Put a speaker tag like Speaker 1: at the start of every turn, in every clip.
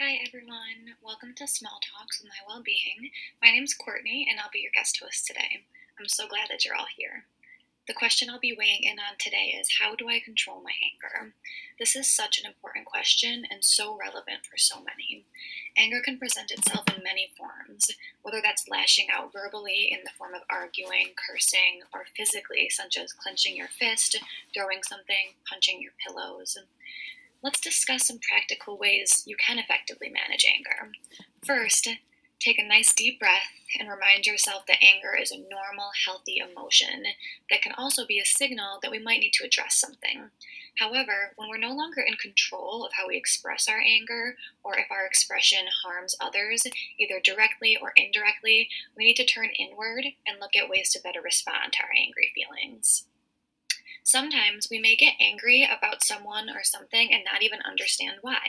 Speaker 1: Hi everyone, welcome to Small Talks with MyWellbeing. My name's Courtney and I'll be your guest host today. I'm so glad that you're all here. The question I'll be weighing in on today is, how do I control my anger? This is such an important question and so relevant for so many. Anger can present itself in many forms, whether that's lashing out verbally in the form of arguing, cursing, or physically, such as clenching your fist, throwing something, punching your pillows. Let's discuss some practical ways you can effectively manage anger. First, take a nice deep breath and remind yourself that anger is a normal, healthy emotion that can also be a signal that we might need to address something. However, when we're no longer in control of how we express our anger, or if our expression harms others, either directly or indirectly, we need to turn inward and look at ways to better respond to our angry feelings. Sometimes we may get angry about someone or something and not even understand why.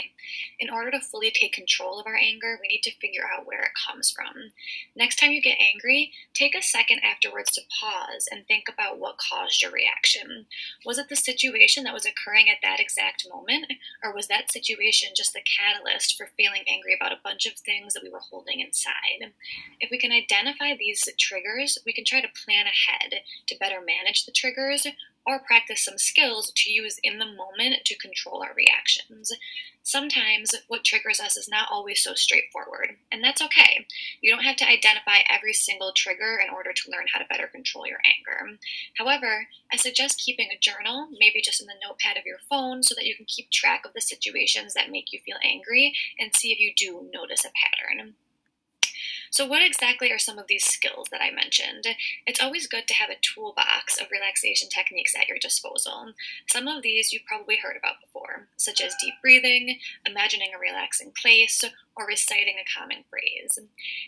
Speaker 1: In order to fully take control of our anger, we need to figure out where it comes from. Next time you get angry, take a second afterwards to pause and think about what caused your reaction. Was it the situation that was occurring at that exact moment, or was that situation just the catalyst for feeling angry about a bunch of things that we were holding inside? If we can identify these triggers, we can try to plan ahead to better manage the triggers, or practice some skills to use in the moment to control our reactions. Sometimes what triggers us is not always so straightforward, and that's okay. You don't have to identify every single trigger in order to learn how to better control your anger. However, I suggest keeping a journal, maybe just in the notepad of your phone, so that you can keep track of the situations that make you feel angry and see if you do notice a pattern. So what exactly are some of these skills that I mentioned? It's always good to have a toolbox of relaxation techniques at your disposal. Some of these you've probably heard about before, such as deep breathing, imagining a relaxing place, or reciting a calming phrase.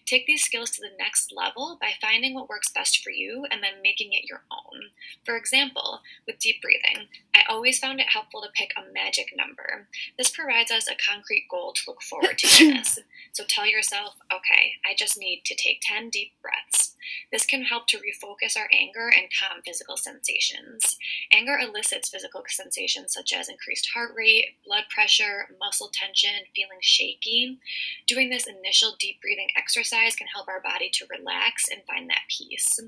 Speaker 1: Take these skills to the next level by finding what works best for you and then making it your own. For example, with deep breathing, I always found it helpful to pick a magic number. This provides us a concrete goal to look forward to in this. So tell yourself, okay, I just need to take 10 deep breaths. This can help to refocus our anger and calm physical sensations. Anger elicits physical sensations such as increased heart rate, blood pressure, muscle tension, feeling shaky. Doing this initial deep breathing exercise can help our body to relax and find that peace.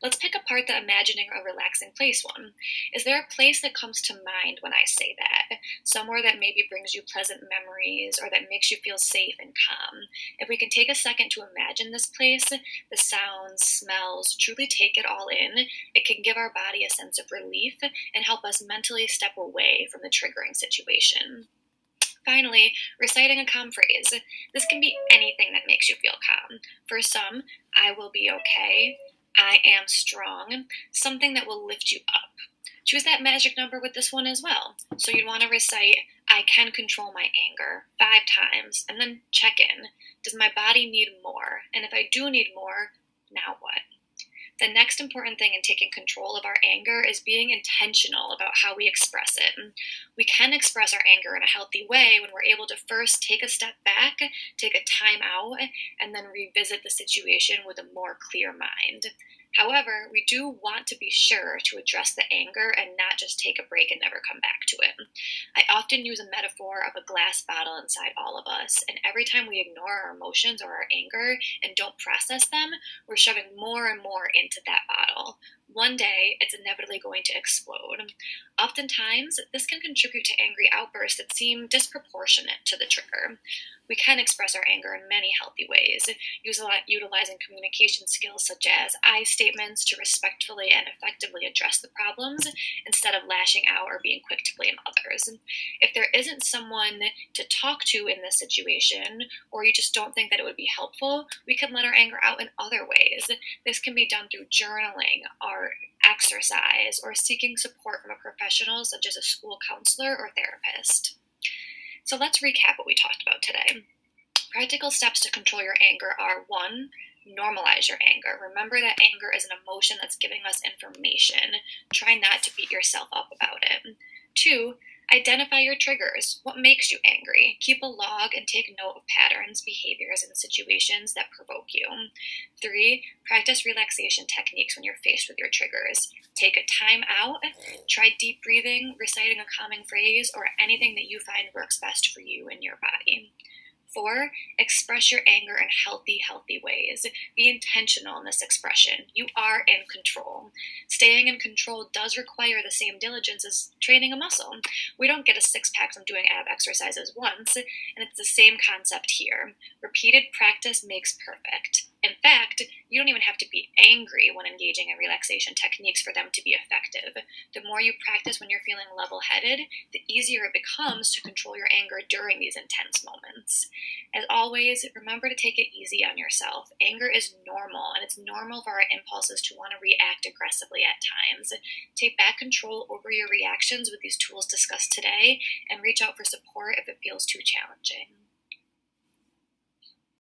Speaker 1: Let's pick apart the imagining a relaxing place one. Is there a place that comes to mind when I say that? Somewhere that maybe brings you pleasant memories or that makes you feel safe and calm. If we can take a second to imagine this place, the sounds, smells, truly take it all in, it can give our body a sense of relief and help us mentally step away from the triggering situation. Finally, reciting a calm phrase. This can be anything that makes you feel calm. For some, I will be okay, I am strong, something that will lift you up. Choose that magic number with this one as well. So you'd want to recite, I can control my anger 5 times, and then check in. Does my body need more? And if I do need more, now what? The next important thing in taking control of our anger is being intentional about how we express it. We can express our anger in a healthy way when we're able to first take a step back, take a time out, and then revisit the situation with a more clear mind. However, we do want to be sure to address the anger and not just take a break and never come back to it. I often use a metaphor of a glass bottle inside all of us, and every time we ignore our emotions or our anger and don't process them, we're shoving more and more into that bottle. One day, it's inevitably going to explode. Oftentimes, this can contribute to angry outbursts that seem disproportionate to the trigger. We can express our anger in many healthy ways, utilizing communication skills such as I statements to respectfully and effectively address the problems instead of lashing out or being quick to blame others. If there isn't someone to talk to in this situation, or you just don't think that it would be helpful, we can let our anger out in other ways. This can be done through journaling, art, exercise, or seeking support from a professional such as a school counselor or therapist. So let's recap what we talked about today. Practical steps to control your anger are 1. Normalize your anger. Remember that anger is an emotion that's giving us information. Try not to beat yourself up about it. 2. Identify your triggers. What makes you angry? Keep a log and take note of patterns, behaviors, and situations that provoke you. 3. Practice relaxation techniques when you're faced with your triggers. Take a time out, try deep breathing, reciting a calming phrase, or anything that you find works best for you and your body. 4, express your anger in healthy ways. Be intentional in this expression. You are in control. Staying in control does require the same diligence as training a muscle. We don't get a six-pack from doing ab exercises once, and it's the same concept here. Repeated practice makes perfect. In fact, you don't even have to be angry when engaging in relaxation techniques for them to be effective. The more you practice when you're feeling level-headed, the easier it becomes to control your anger during these intense moments. As always, remember to take it easy on yourself. Anger is normal, and it's normal for our impulses to want to react aggressively at times. Take back control over your reactions with these tools discussed today, and reach out for support if it feels too challenging.